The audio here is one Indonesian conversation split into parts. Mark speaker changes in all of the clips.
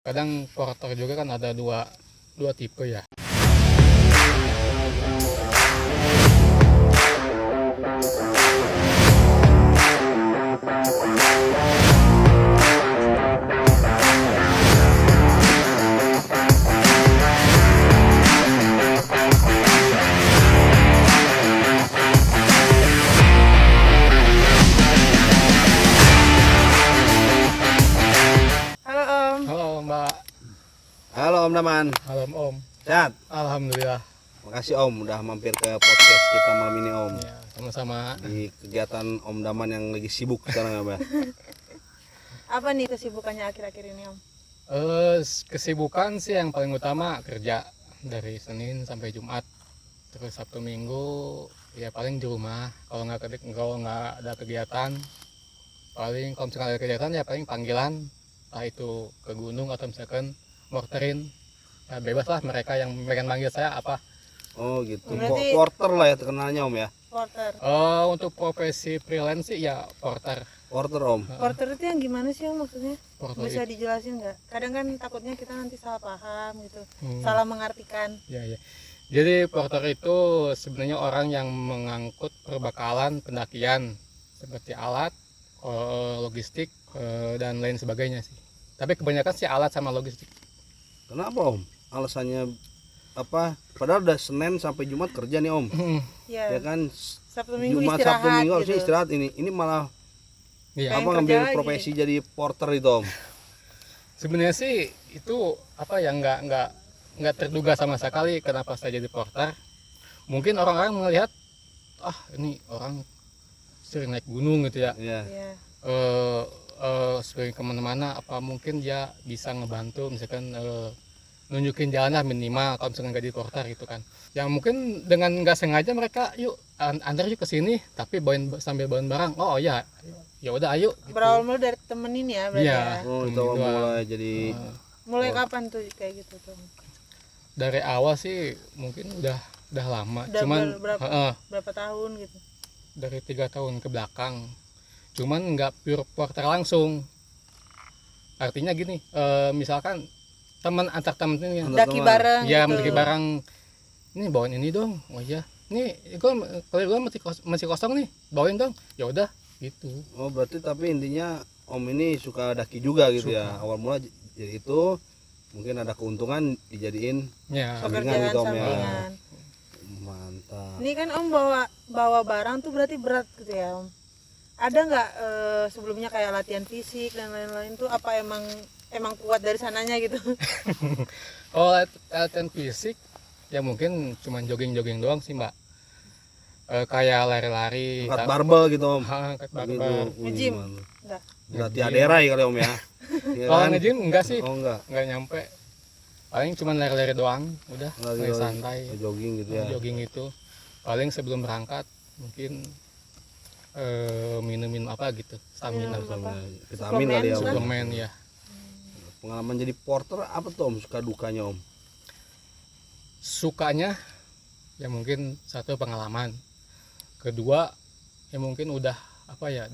Speaker 1: Kadang porter juga kan ada dua tipe ya.
Speaker 2: Halo Om.
Speaker 1: Halo Mbak.
Speaker 3: Halo Om Daman,
Speaker 1: Halo Om.
Speaker 3: sehat?
Speaker 1: Alhamdulillah.
Speaker 3: Makasih Om udah mampir ke podcast kita malam ini Om.
Speaker 1: Ya, sama-sama.
Speaker 3: Di kegiatan Om Daman yang lagi sibuk sekarang apa?
Speaker 2: Apa nih kesibukannya akhir-akhir ini Om?
Speaker 1: Kesibukan sih yang paling utama kerja dari Senin sampai Jumat. Terus Sabtu Minggu ya paling di rumah. Kalau nggak ada kegiatan, paling kalau misalkan ada kegiatan ya paling panggilan, entah itu ke gunung atau misalkan morterin. Ya, bebas lah mereka yang pengen manggil saya apa.
Speaker 3: Oh gitu,
Speaker 2: Berarti-
Speaker 3: porter lah ya terkenalnya Om ya.
Speaker 2: Porter.
Speaker 1: Untuk profesi freelance sih ya porter.
Speaker 3: Porter Om.
Speaker 2: Porter itu yang gimana sih Om maksudnya?
Speaker 1: Porter
Speaker 2: Bisa dijelasin nggak? Kadang kan takutnya kita nanti salah paham gitu,
Speaker 1: Hmm.
Speaker 2: salah mengartikan.
Speaker 1: Ya, ya. Jadi porter itu sebenarnya orang yang mengangkut perbekalan pendakian seperti alat, logistik, dan lain sebagainya sih. Tapi kebanyakan sih alat sama logistik.
Speaker 3: Kenapa Om? Alasannya apa? Padahal udah Senin sampai Jumat kerja nih Om.
Speaker 2: Ya,
Speaker 3: Ya kan
Speaker 2: Sabtu Minggu
Speaker 3: Jumat
Speaker 2: istirahat
Speaker 3: Sabtu Minggu harusnya
Speaker 2: gitu.
Speaker 3: istirahat ini malah
Speaker 1: Iya.
Speaker 2: Pengen
Speaker 3: apa
Speaker 2: kerja
Speaker 3: ngambil
Speaker 2: lagi.
Speaker 3: profesi jadi porter itu Om.
Speaker 1: Sebenarnya sih itu apa ya nggak terduga sama sekali kenapa saya jadi porter. Mungkin orang-orang melihat ini orang sering naik gunung gitu ya.
Speaker 3: Iya.
Speaker 2: Iya.
Speaker 1: Sering kemana-mana, apa mungkin dia bisa ngebantu misalkan nunjukin jalan lah minimal kalau misalkan nggak di porter gitu kan. Yang mungkin dengan nggak sengaja mereka yuk antar yuk ke sini tapi sambil bawain barang. Oh ya, ya udah ayo. Gitu.
Speaker 2: Berawal mulu dari temenin ya berarti
Speaker 1: Iya.
Speaker 2: ya.
Speaker 3: Oh itu
Speaker 1: Temen
Speaker 3: Om
Speaker 1: doang.
Speaker 3: mulai jadi
Speaker 2: Mulai kapan tuh kayak gitu tuh?
Speaker 1: Dari awal sih mungkin udah lama.
Speaker 2: Udah
Speaker 1: Cuman
Speaker 2: berapa tahun gitu?
Speaker 1: dari 3 tahun ke belakang. Cuman nggak pure porter langsung. Artinya gini, misalkan teman antar teman ini yang
Speaker 3: Antar
Speaker 2: Daki
Speaker 3: teman.
Speaker 2: bareng
Speaker 1: ya
Speaker 2: gitu.
Speaker 1: mendaki barang, ini bawain ini dong. Oh iya, nih kalau masih kosong nih, bawain dong. Ya udah gitu.
Speaker 3: Oh berarti tapi intinya Om ini suka daki juga gitu ya. Awal mula jadi itu mungkin ada keuntungan dijadiin
Speaker 1: Ya,
Speaker 3: Sampingan
Speaker 2: Pekerjaan
Speaker 3: gitu, Om, ya.
Speaker 2: sampingan.
Speaker 3: mantap.
Speaker 2: Ini kan Om bawa barang tuh berarti berat gitu ya Om. Ada nggak sebelumnya kayak latihan fisik dan lain-lain tuh apa emang kuat dari sananya gitu?
Speaker 1: oh latihan fisik ya mungkin cuman jogging doang sih mbak. Kayak lari-lari,
Speaker 3: Angkat barbel gitu Om.
Speaker 1: angkat
Speaker 3: Gitu.
Speaker 1: barbel.
Speaker 3: Wih,
Speaker 2: Nge-gym?
Speaker 3: gimana?
Speaker 2: Enggak.
Speaker 3: Berarti aderai kali Om ya. Iya
Speaker 1: Kalau
Speaker 3: kan?
Speaker 1: nge-gym enggak sih,
Speaker 3: Oh enggak.
Speaker 1: nggak nyampe. Paling cuman lari-lari doang, udah lari santai.
Speaker 3: Jogging gitu ya.
Speaker 1: Jogging itu paling sebelum berangkat mungkin minum apa gitu stamina
Speaker 2: Minum apa?
Speaker 3: Vitamin kali ya Om.
Speaker 1: suplemen ya.
Speaker 3: Pengalaman jadi porter apa tuh Om? Suka dukanya Om?
Speaker 1: Sukanya ya mungkin satu pengalaman, kedua ya mungkin udah apa ya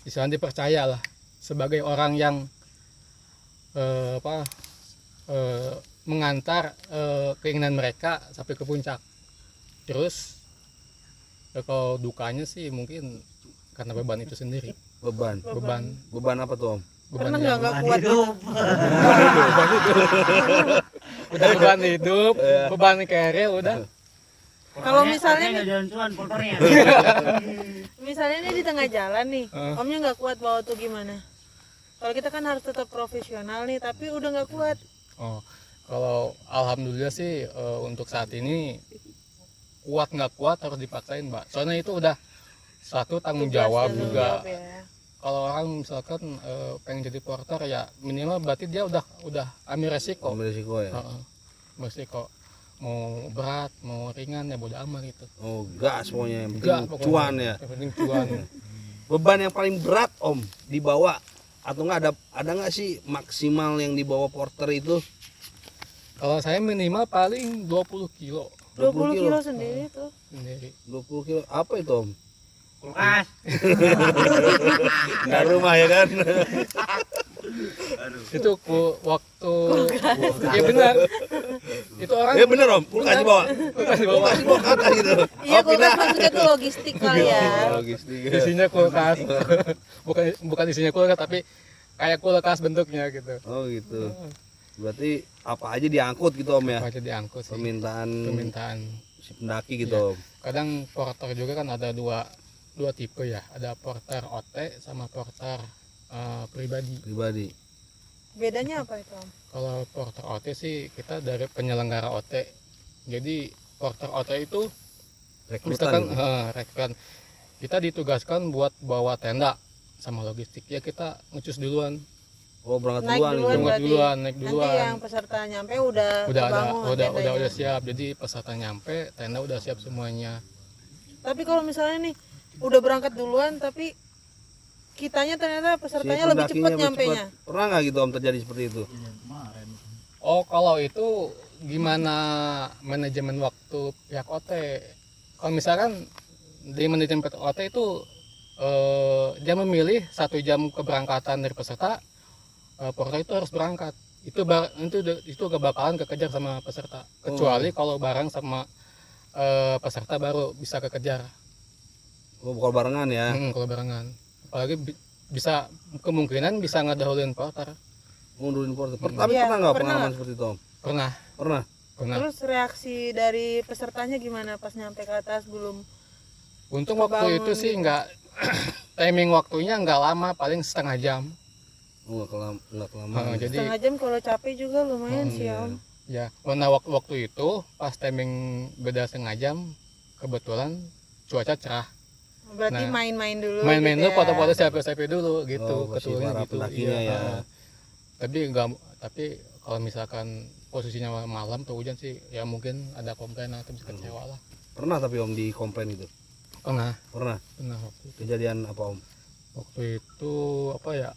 Speaker 1: istilahnya dipercaya lah sebagai orang yang mengantar keinginan mereka sampai ke puncak. Terus kalau dukanya sih mungkin karena beban itu sendiri.
Speaker 3: Beban.
Speaker 1: Beban
Speaker 3: Apa tuh Om?
Speaker 1: beban
Speaker 2: Pernah
Speaker 1: yang
Speaker 2: nggak kuat
Speaker 1: udah beban hidup, beban carrier udah.
Speaker 2: Kalau misalnya nih,
Speaker 4: jalan porternya.
Speaker 2: misalnya nih di tengah jalan nih, Omnya nggak kuat bawa tuh gimana? Kalau kita kan harus tetap profesional nih, tapi udah nggak kuat.
Speaker 1: Oh, kalau alhamdulillah sih untuk saat ini kuat nggak kuat harus dipaksain mbak. Soalnya itu udah satu tanggung
Speaker 2: Tugas
Speaker 1: jawab
Speaker 2: dan
Speaker 1: juga.
Speaker 2: tanggung jawab ya.
Speaker 1: Kalau orang misalkan pengen jadi porter ya minimal berarti dia udah ambil resiko.
Speaker 3: Ambil risiko ya.
Speaker 1: Resiko mau berat mau ringan ya bodo amat gitu.
Speaker 3: Oh gas pokoknya yang
Speaker 1: Enggak,
Speaker 3: penting cuan ya.
Speaker 1: Yang penting cuan.
Speaker 3: Beban yang paling berat Om dibawa atau enggak ada nggak sih maksimal yang dibawa porter itu?
Speaker 1: Kalau saya minimal paling 20 kilo
Speaker 2: 20 kilo sendiri tuh.
Speaker 1: sendiri.
Speaker 3: 20 kilo apa itu Om?
Speaker 4: Kulkas.
Speaker 3: Dari rumah ya kan?
Speaker 1: Itu waktu iya benar itu orang
Speaker 3: Ya bener om, kulkas di bawah.
Speaker 1: kulkas di bawah.
Speaker 3: Kulkas di bawah ke atas gitu.
Speaker 2: Iya,
Speaker 3: Oh, pindah.
Speaker 2: kulkas maksudnya tuh logistik kali ya.
Speaker 3: Logistik.
Speaker 1: Isinya kulkas bukan isinya kulkas tapi kayak kulkas bentuknya gitu.
Speaker 3: Oh gitu. Berarti apa aja diangkut gitu om ya?
Speaker 1: Apa aja diangkut sih
Speaker 3: Permintaan si pendaki
Speaker 1: Iya.
Speaker 3: gitu om.
Speaker 1: Kadang porter juga kan ada dua tipe ya, ada porter OT sama porter pribadi.
Speaker 3: Pribadi.
Speaker 2: Bedanya apa itu, Om?
Speaker 1: Kalau porter OT sih kita dari penyelenggara OT. Jadi porter OT itu misalkan
Speaker 3: Rekrutan.
Speaker 1: rekrutan kita ditugaskan buat bawa tenda sama logistik ya, kita ngecus duluan,
Speaker 3: Oh berangkat
Speaker 2: Naik
Speaker 3: duluan.
Speaker 2: duluan
Speaker 3: gitu.
Speaker 1: naik
Speaker 2: berarti.
Speaker 1: duluan, naik
Speaker 2: Nanti
Speaker 1: duluan.
Speaker 2: yang peserta nyampe udah
Speaker 1: Udah ada,
Speaker 2: kebangun
Speaker 1: udah
Speaker 2: tendanya.
Speaker 1: siap. Jadi peserta nyampe, tenda udah siap semuanya.
Speaker 2: Tapi kalau misalnya nih udah berangkat duluan tapi kitanya ternyata
Speaker 3: Si
Speaker 2: pesertanya lebih
Speaker 3: pendakinya
Speaker 2: cepat nyampenya.
Speaker 3: Pernah nggak gitu om terjadi seperti itu?
Speaker 1: Oh kalau itu gimana manajemen waktu pihak OT? Kalau misalkan di manajemen pihak OT itu dia memilih 1 jam keberangkatan dari peserta, porter itu harus berangkat. Itu gak bakalan kekejar sama peserta, kecuali kalau bareng sama peserta baru bisa kekejar.
Speaker 3: Oh bukan barengan ya?
Speaker 1: Kalau barengan, apalagi bisa kemungkinan bisa ngedahuluin porter.
Speaker 3: Mundurin porter. Tapi
Speaker 2: Iya,
Speaker 3: pernah nggak
Speaker 2: pernah
Speaker 3: pengalaman
Speaker 2: nggak?
Speaker 3: seperti itu om?
Speaker 1: Pernah.
Speaker 3: Pernah.
Speaker 2: Terus reaksi dari pesertanya gimana pas nyampe ke atas belum?
Speaker 1: Untung waktu itu sih nggak timing waktunya nggak lama, paling setengah jam.
Speaker 3: Oh nggak kelamaan.
Speaker 1: Jadi
Speaker 2: Setengah jam kalau capek juga lumayan sih,
Speaker 3: iya.
Speaker 2: Om.
Speaker 1: ya, karena waktu itu pas timing beda setengah jam, kebetulan cuaca cerah.
Speaker 2: Berarti
Speaker 1: Nah,
Speaker 2: main-main dulu.
Speaker 1: Main-main
Speaker 2: gitu
Speaker 1: dulu,
Speaker 2: ya.
Speaker 1: foto-foto selfie dulu gitu,
Speaker 3: Oh, kasih
Speaker 1: ketuanya
Speaker 3: para
Speaker 1: gitu.
Speaker 3: pendakinya ya.
Speaker 1: Tapi kalau misalkan posisinya malam atau hujan sih, ya mungkin ada komplain atau bisa kecewa lah.
Speaker 3: Pernah tapi om di komplain itu?
Speaker 1: Pernah
Speaker 3: Pernah.
Speaker 1: waktu itu.
Speaker 3: Kejadian apa om?
Speaker 1: Waktu itu apa ya?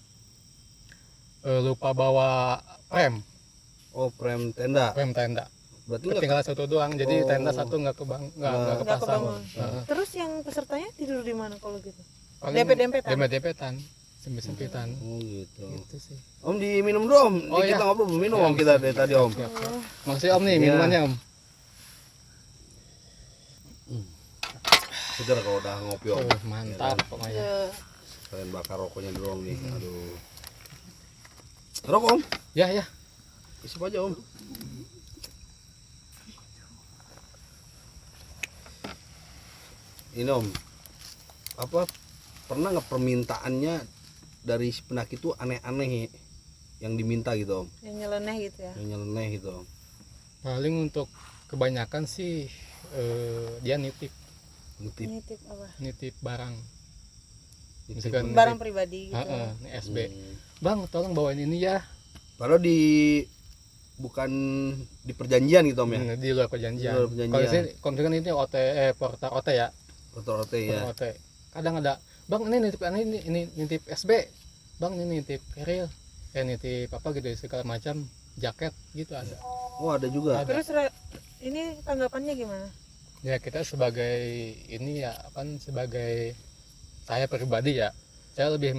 Speaker 1: Lupa bawa rem
Speaker 3: Oh frame tenda.
Speaker 1: tenda.
Speaker 3: Berarti nggak
Speaker 1: Ketinggalan satu doang, jadi
Speaker 3: Oh.
Speaker 1: tenda satu nggak
Speaker 2: Nggak
Speaker 1: kepasang.
Speaker 2: kebangun. Terus yang pesertanya tidur di mana kalau gitu?
Speaker 1: Paling
Speaker 2: Dempet-dempetan?
Speaker 1: Dempet-dempetan, sempit-sempitan.
Speaker 3: Oh gitu.
Speaker 1: Gitu sih.
Speaker 3: Om diminum dulu om.
Speaker 1: Oh,
Speaker 3: Kita
Speaker 1: iya.
Speaker 3: ngobrol belum minum
Speaker 1: Iya,
Speaker 3: om kita dari tadi om.
Speaker 1: Siap, siap. Makasih om nih
Speaker 3: Iya.
Speaker 1: minumannya om.
Speaker 3: Segar kalau udah ngopi om.
Speaker 1: Mantap pokoknya.
Speaker 3: Kalian bakar rokoknya dulu om nih. Aduh. Rokok om.
Speaker 1: Ya ya.
Speaker 3: Isi aja om. Ini om. Apa pernah nggak permintaannya dari si pendaki itu aneh-aneh yang diminta gitu om?
Speaker 2: Yang nyeleneh gitu ya.
Speaker 3: Yang nyeleneh gitu om.
Speaker 1: Paling untuk kebanyakan sih dia nitip
Speaker 3: Nitip.
Speaker 2: Nitip apa?
Speaker 1: nitip barang.
Speaker 3: Nitip.
Speaker 1: Misalkan
Speaker 2: Barang pribadi gitu.
Speaker 1: nih SB. Bang, tolong bawain ini ya.
Speaker 3: Padahal bukan di perjanjian gitu om ya.
Speaker 1: Di luar perjanjian.
Speaker 3: Di luar perjanjian.
Speaker 1: Kalau sini, kalau misalkan ini OT, portal OT ya.
Speaker 3: Portal OT ya.
Speaker 1: Portal OT. Kadang ada, bang ini nitip ini nitip SB. Bang ini nitip keril. Nitip apa gitu segala macam, jaket gitu ada.
Speaker 3: Oh ada juga.
Speaker 1: Ada.
Speaker 2: Terus ini tanggapannya gimana?
Speaker 1: Ya kita sebagai ini ya kan sebagai saya pribadi ya, saya lebih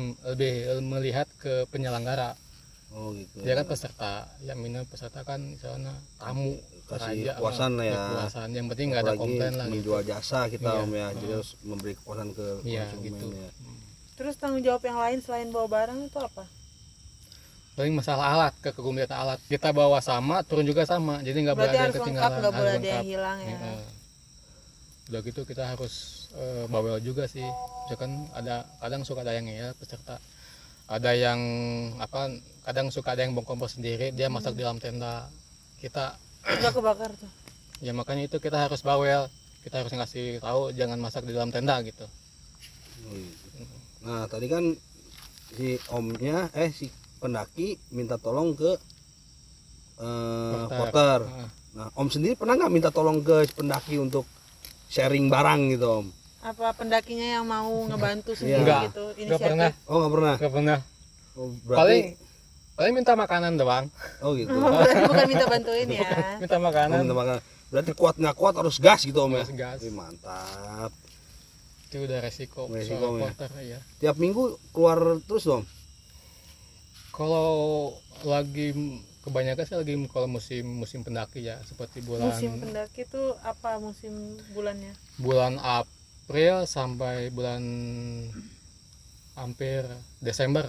Speaker 1: melihat ke penyelenggara.
Speaker 3: Oh gitu.
Speaker 1: Dia kan peserta, yang minum peserta kan misalnya tamu,
Speaker 3: Kasih
Speaker 1: raja,
Speaker 3: kepuasan lah ya.
Speaker 1: kepuasan. Yang penting nggak ada
Speaker 3: Apalagi
Speaker 1: komplain lah gitu.
Speaker 3: menjual jasa kita
Speaker 1: Iya.
Speaker 3: om ya. Jadi harus memberi kepuasan ke
Speaker 1: Iya
Speaker 3: konsumen
Speaker 1: gitu.
Speaker 3: ya.
Speaker 2: Terus tanggung jawab yang lain selain bawa barang itu apa?
Speaker 1: Paling masalah alat, kepemilikan alat. Kita bawa sama, turun juga sama. Jadi nggak boleh
Speaker 2: Berarti
Speaker 1: ada yang
Speaker 2: harus lengkap,
Speaker 1: ketinggalan.
Speaker 2: nggak boleh
Speaker 1: harus
Speaker 2: ada yang
Speaker 1: lengkap.
Speaker 2: hilang ya.
Speaker 1: Heeh. Udah gitu kita harus bawel juga sih. Misalkan kadang suka ada yang ngeyel peserta. Ada yang kadang suka ada yang bong kompor sendiri, dia masak di dalam tenda. Kita
Speaker 2: Nggak kebakar tuh.
Speaker 1: ya makanya itu kita harus bawel. Kita harus ngasih tahu jangan masak di dalam tenda gitu.
Speaker 3: Oh, gitu. Nah tadi kan si omnya si pendaki minta tolong ke porter.
Speaker 1: Heeh.
Speaker 3: Nah om sendiri pernah nggak minta tolong ke si pendaki untuk sharing barang gitu om?
Speaker 2: Apa pendakinya yang mau ngebantu
Speaker 3: Iya.
Speaker 2: sendiri
Speaker 1: Enggak,
Speaker 2: gitu?
Speaker 1: nggak pernah.
Speaker 3: Oh nggak pernah.
Speaker 1: Nggak pernah.
Speaker 3: Oh, berarti
Speaker 1: Paling minta makanan doang.
Speaker 3: oh gitu.
Speaker 2: Oh, berarti bukan minta bantuin ya.
Speaker 1: Minta
Speaker 3: Oh,
Speaker 1: makanan.
Speaker 3: minta makan. Berarti kuat nggak kuat harus gas gitu om ya?
Speaker 1: Harus gas.
Speaker 3: Wih, mantap.
Speaker 1: Itu udah resiko
Speaker 3: Resiko,
Speaker 1: soal
Speaker 3: ya.
Speaker 1: porter ya.
Speaker 3: Tiap minggu keluar terus dong.
Speaker 1: Kalau lagi kebanyakan sih lagi kalau musim pendaki ya, seperti
Speaker 2: Musim pendaki tuh apa musim bulannya?
Speaker 1: bulan April sampai bulan hampir Desember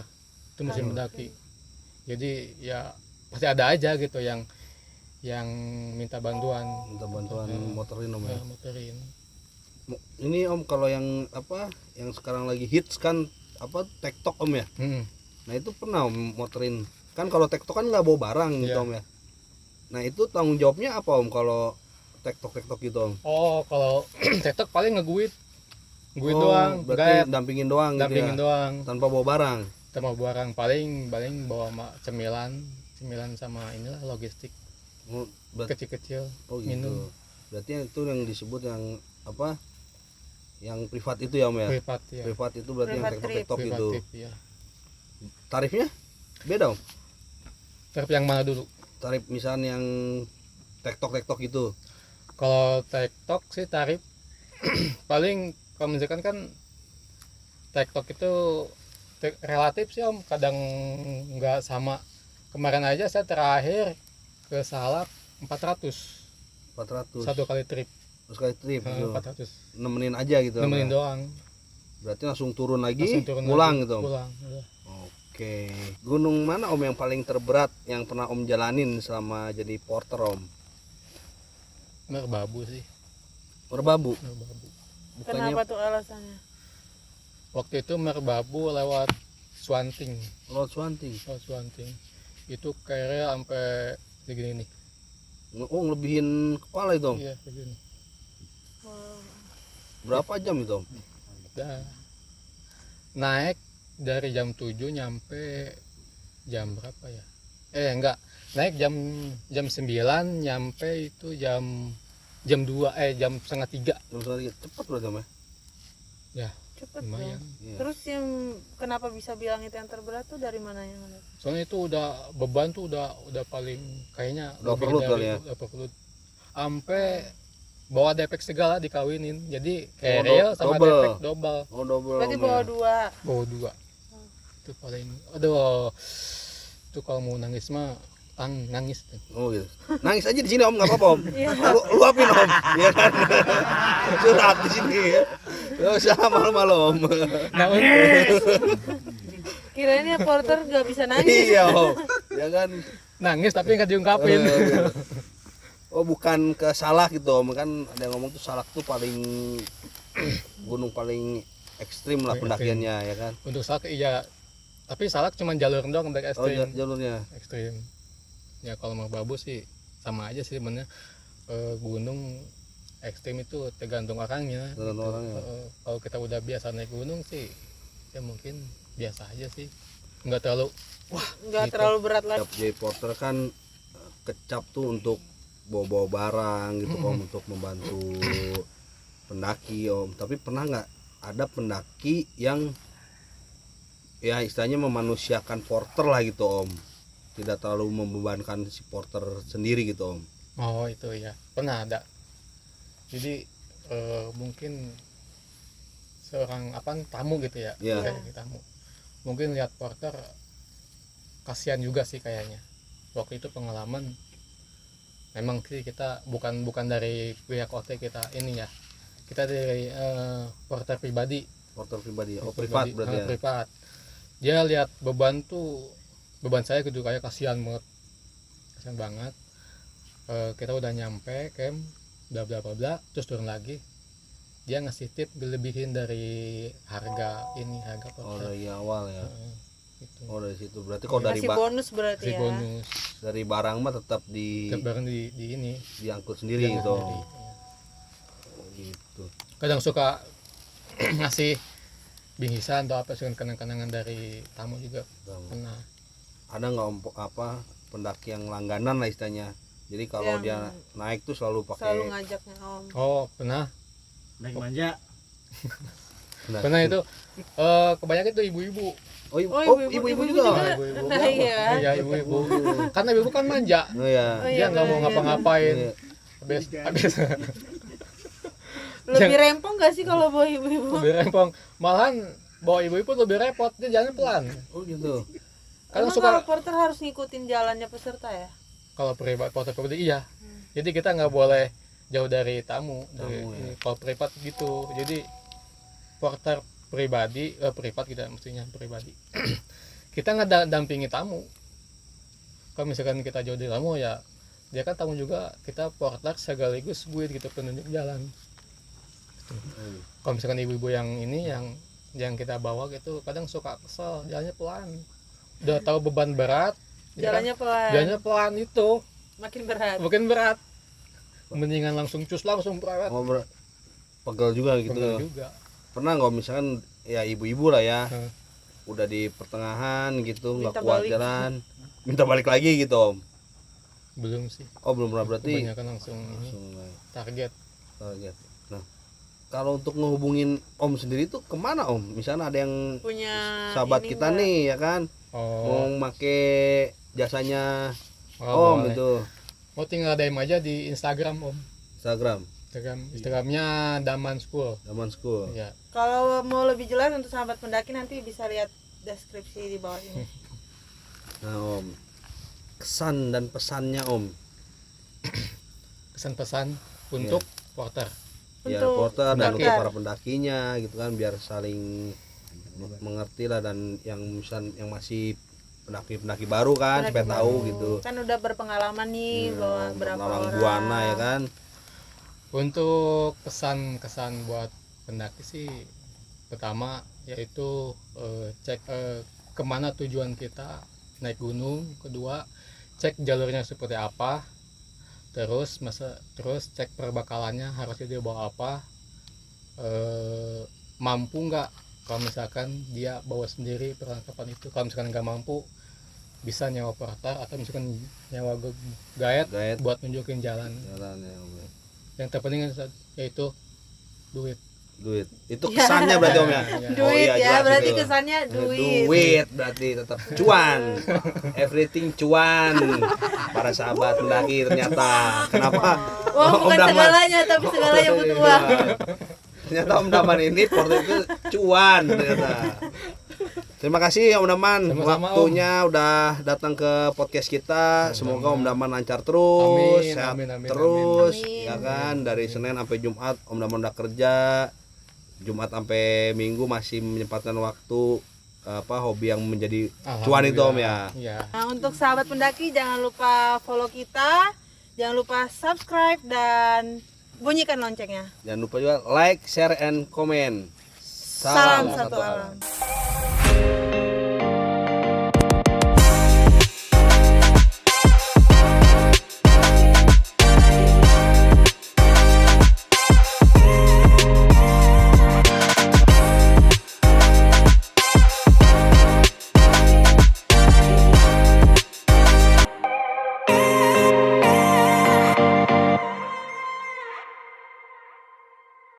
Speaker 1: itu musim pendaki. Jadi ya pasti ada aja gitu yang minta bantuan
Speaker 3: minta bantuan motorin om ya.
Speaker 1: motorin.
Speaker 3: Ini om kalau yang apa yang sekarang lagi hits kan apa TikTok om ya. Nah itu pernah om motorin kan, kalau TikTok kan nggak bawa barang gitu
Speaker 1: Iya.
Speaker 3: om ya. Nah itu tanggung jawabnya apa om kalau TikTok gitu om?
Speaker 1: Oh kalau TikTok paling ngeguit
Speaker 3: Oh,
Speaker 1: doang,
Speaker 3: berarti
Speaker 1: guide,
Speaker 3: dampingin doang gitu
Speaker 1: dampingin
Speaker 3: ya,
Speaker 1: doang.
Speaker 3: tanpa bawa barang.
Speaker 1: Sama barang paling bawa cemilan sama inilah logistik
Speaker 3: Oh,
Speaker 1: kecil-kecil
Speaker 3: oh gitu.
Speaker 1: minum
Speaker 3: Berarti itu yang disebut yang apa? Yang privat itu ya om ya?
Speaker 1: privat ya.
Speaker 3: Privat itu berarti yang
Speaker 2: Privat
Speaker 3: TikTok
Speaker 1: Privat
Speaker 3: gitu.
Speaker 1: trip, ya.
Speaker 3: Tarifnya beda om?
Speaker 1: Trip yang mana dulu?
Speaker 3: Tarif misalnya yang TikTok itu.
Speaker 1: Kalau TikTok sih tarif paling kalau misalkan kan TikTok itu relatif sih om, kadang nggak sama. Kemarin aja saya terakhir ke Salak 400
Speaker 3: 400
Speaker 1: satu kali trip.
Speaker 3: terus kali trip gitu.
Speaker 1: 400
Speaker 3: Nemenin aja gitu om
Speaker 1: nemenin
Speaker 3: ya?
Speaker 1: doang.
Speaker 3: Berarti langsung turun lagi
Speaker 1: Langsung turun
Speaker 3: pulang
Speaker 1: lagi,
Speaker 3: gitu om?
Speaker 1: pulang udah.
Speaker 3: Oke, gunung mana om yang paling terberat yang pernah om jalanin selama jadi porter om?
Speaker 1: Merbabu sih,
Speaker 3: Merbabu.
Speaker 1: Merbabu.
Speaker 3: Bukannya
Speaker 2: Kenapa tuh alasannya?
Speaker 1: Waktu itu Merbabu lewat Swanting.
Speaker 3: Lewat Swanting.
Speaker 1: Itu kayaknya sampai segini nih.
Speaker 3: Oh ngelebihin kepala itu om?
Speaker 1: Iya, segini.
Speaker 2: Wow.
Speaker 3: Berapa jam itu om?
Speaker 1: Dah. Naik dari jam 7 nyampe jam berapa ya? Enggak. Naik jam 9 nyampe itu jam 2 jam setengah 3.
Speaker 3: Jam setengah cepet berarti om ya?
Speaker 1: Ya,
Speaker 2: Cepet
Speaker 1: lumayan.
Speaker 2: dong.
Speaker 3: Iya.
Speaker 2: Terus yang kenapa bisa bilang itu yang terberat tuh dari mananya?
Speaker 1: Soalnya itu udah beban tuh udah paling kayaknya
Speaker 3: Udah
Speaker 1: lebih
Speaker 3: overload
Speaker 1: dari
Speaker 3: kali ya?
Speaker 1: overload. Sampai bawa depek segala dikawinin. Jadi
Speaker 3: Oh,
Speaker 1: keril sama
Speaker 3: double.
Speaker 1: depek double.
Speaker 3: Oh double
Speaker 2: Berarti
Speaker 3: om
Speaker 2: bawa
Speaker 3: ya?
Speaker 2: 2.
Speaker 1: Bawa 2. Itu paling aduh. Itu kalau mau nangis mah nangis tuh.
Speaker 3: Oh gitu. Nangis aja di sini om, nggak apa-apa om.
Speaker 2: Iya.
Speaker 3: Luapin om, ya kan? Curhat di sini. Gak usah malu-malu om.
Speaker 1: Nah,
Speaker 2: Kirain ya porter nggak bisa nangis.
Speaker 3: Iya om, ya kan?
Speaker 1: nangis tapi nggak diungkapin.
Speaker 3: Oh bukan ke Salak gitu om, kan ada yang ngomong tuh Salak tuh paling gunung paling ekstrim lah
Speaker 1: Paling
Speaker 3: pendakiannya ya kan?
Speaker 1: Untuk Salak iya, tapi Salak cuma jalur doang dari
Speaker 3: Oh
Speaker 1: ekstrim.
Speaker 3: jalurnya.
Speaker 1: Ekstrim. Ya kalau Merbabu sih sama aja sih sebenarnya. Gunung ekstrim itu tergantung orangnya.
Speaker 3: Tergantung orangnya.
Speaker 1: Kalau kita udah biasa naik gunung sih, ya mungkin biasa aja sih. Nggak terlalu
Speaker 2: Nggak
Speaker 1: Gitu.
Speaker 2: terlalu berat lagi.
Speaker 3: Cap J Porter kan kecap tuh untuk bawa-bawa barang gitu om, untuk membantu pendaki om. Tapi pernah nggak ada pendaki yang ya istilahnya memanusiakan porter lah gitu om, tidak terlalu membebankan si porter sendiri gitu om?
Speaker 1: Oh itu ya pernah ada. Jadi mungkin seorang tamu gitu ya,
Speaker 3: Iya.
Speaker 1: kayak tamu. Mungkin lihat porter kasihan juga sih kayaknya. Waktu itu pengalaman memang sih kita bukan dari pihak OT kita ini ya. Kita dari porter pribadi.
Speaker 3: Porter pribadi, oh
Speaker 1: Pribadi,
Speaker 3: privat berarti ya?
Speaker 1: privat. Dia lihat beban saya gitu kayak kasihan banget. Kita udah nyampe camp bla bla bla bla, terus turun lagi. Dia ngasih tip dilebihin dari harga porter.
Speaker 3: Oh dari awal ya?
Speaker 1: Gitu.
Speaker 3: Oh dari situ, berarti kalau dari
Speaker 2: Kasih bonus berarti
Speaker 1: Si
Speaker 2: ya.
Speaker 1: bonus
Speaker 3: dari barang mah tetap
Speaker 1: bareng di ini
Speaker 3: diangkut sendiri
Speaker 1: Diangkut
Speaker 3: gitu.
Speaker 1: sendiri.
Speaker 3: Oh, gitu.
Speaker 1: Kadang suka ngasih bingkisan atau apa sih kenang-kenangan dari tamu juga pernah.
Speaker 3: Ada nggak om apa pendaki yang langganan lah istilahnya? Jadi kalau
Speaker 2: Yang
Speaker 3: dia naik tuh selalu
Speaker 2: Selalu
Speaker 3: pakai
Speaker 2: ngajaknya om.
Speaker 1: Oh pernah
Speaker 4: naik manja.
Speaker 1: pernah itu kebanyakan itu ibu-ibu.
Speaker 3: Oh, ibu-ibu
Speaker 2: ibu-ibu
Speaker 3: juga.
Speaker 2: juga.
Speaker 1: Ibu-ibu.
Speaker 2: Nah, iya.
Speaker 1: Iya ibu-ibu. Karena ibu kan manja.
Speaker 3: Oh ya.
Speaker 2: Oh,
Speaker 1: Dia
Speaker 2: iya,
Speaker 1: nggak mau
Speaker 2: bener.
Speaker 1: ngapa-ngapain.
Speaker 3: Iya.
Speaker 1: Habis
Speaker 2: Lebih rempong gak sih kalau bawa ibu-ibu?
Speaker 1: lebih rempong. Malahan bawa ibu-ibu lebih repot, dia jalan pelan.
Speaker 3: Oh gitu.
Speaker 1: Kadang
Speaker 2: Emang
Speaker 1: suka
Speaker 2: kalau porter harus ngikutin jalannya peserta ya?
Speaker 1: kalau porter pribadi iya. Jadi kita nggak boleh jauh dari tamu, dari
Speaker 3: ya.
Speaker 1: kalau privat gitu. Jadi porter pribadi privat kita mestinya pribadi. Kita nggak dampingi tamu. Kalau misalkan kita jauh dari tamu ya dia kan tamu juga, kita porter sekaligus guide gitu, penunjuk jalan. Kalau misalkan ibu-ibu yang ini yang kita bawa gitu kadang suka kesel, jalannya pelan. Udah tahu beban berat,
Speaker 2: Jalannya pelan.
Speaker 1: jalannya pelan itu
Speaker 2: Makin berat.
Speaker 1: makin berat. Mendingan langsung cus langsung perawat.
Speaker 3: Pegel juga gitu.
Speaker 1: Pegel juga.
Speaker 3: Pernah nggak misalkan ya ibu-ibu lah ya,
Speaker 1: Hmm.
Speaker 3: udah di pertengahan gitu nggak
Speaker 2: Minta
Speaker 3: kuat
Speaker 2: balik.
Speaker 3: jalan, minta balik lagi gitu Om?
Speaker 1: Belum sih.
Speaker 3: Oh belum pernah, berarti
Speaker 1: Kebanyakan langsung ini
Speaker 3: langsung
Speaker 1: target.
Speaker 3: target. Nah kalau untuk ngehubungin Om sendiri tuh kemana Om? Misalnya ada yang
Speaker 2: Punya
Speaker 3: sahabat
Speaker 2: ini
Speaker 3: kita
Speaker 2: nggak?
Speaker 3: nih ya kan, mau
Speaker 1: Oh,
Speaker 3: make jasanya
Speaker 1: oh
Speaker 3: Om
Speaker 1: boleh.
Speaker 3: itu
Speaker 1: Mau tinggal DM aja di Instagram Om.
Speaker 3: Instagram
Speaker 1: Instagramnya Daman School.
Speaker 3: Zaman School.
Speaker 1: Ya.
Speaker 2: Kalau mau lebih jelas untuk sahabat pendaki nanti bisa lihat deskripsi di bawah ini.
Speaker 3: Nah Om, kesan dan pesannya Om,
Speaker 1: Pesan-pesan untuk porter.
Speaker 3: biar
Speaker 2: Untuk
Speaker 3: porter dan
Speaker 2: pendaki.
Speaker 3: untuk para pendakinya gitu kan, biar saling mengerti lah, dan yang misal yang masih pendaki baru kan
Speaker 2: Pendaki
Speaker 3: supaya tahu
Speaker 2: baru.
Speaker 3: gitu.
Speaker 2: Kan udah berpengalaman nih bawa berapa
Speaker 3: Lalang
Speaker 2: orang.
Speaker 3: buana ya kan.
Speaker 1: Untuk kesan-kesan buat pendaki sih pertama yaitu cek kemana tujuan kita naik gunung. Kedua cek jalurnya seperti apa. Terus cek perbekalannya harusnya dia bawa apa, mampu nggak kalau misalkan dia bawa sendiri perlengkapan itu. Kalau misalkan nggak mampu bisa nyewa porter atau misalkan nyewa guide
Speaker 3: Guide.
Speaker 1: buat nunjukin jalan.
Speaker 3: Jalan ya Om.
Speaker 1: Yang terpenting yaitu duit.
Speaker 3: Duit itu kesannya berarti Om ya. Oh,
Speaker 2: Duit
Speaker 3: iya,
Speaker 2: ya,
Speaker 3: jelas
Speaker 2: berarti
Speaker 3: itu.
Speaker 2: kesannya duit.
Speaker 3: Duit berarti tetap cuan. Everything cuan. Para sahabat pendaki ternyata. Kenapa?
Speaker 2: Wah,
Speaker 3: Om
Speaker 2: bukan
Speaker 3: Daman-
Speaker 2: segalanya tapi segalanya butuh uang.
Speaker 3: Ternyata Om Daman ini porter itu cuan ternyata. Terima kasih Om Daman,
Speaker 1: Sama-sama,
Speaker 3: waktunya udah datang ke podcast kita. Semoga Om Daman lancar terus,
Speaker 1: Amin,
Speaker 3: sehat
Speaker 1: amin, amin,
Speaker 3: terus,
Speaker 2: amin.
Speaker 3: ya kan. Dari Senin sampai Jumat Om Daman udah kerja, Jumat sampai Minggu masih menyempatkan waktu hobi yang menjadi cuan itu Om ya.
Speaker 1: Iya.
Speaker 2: Nah, untuk sahabat pendaki jangan lupa follow kita, jangan lupa subscribe dan bunyikan loncengnya.
Speaker 3: Jangan lupa juga like, share, and comment.
Speaker 2: Salam satu alam.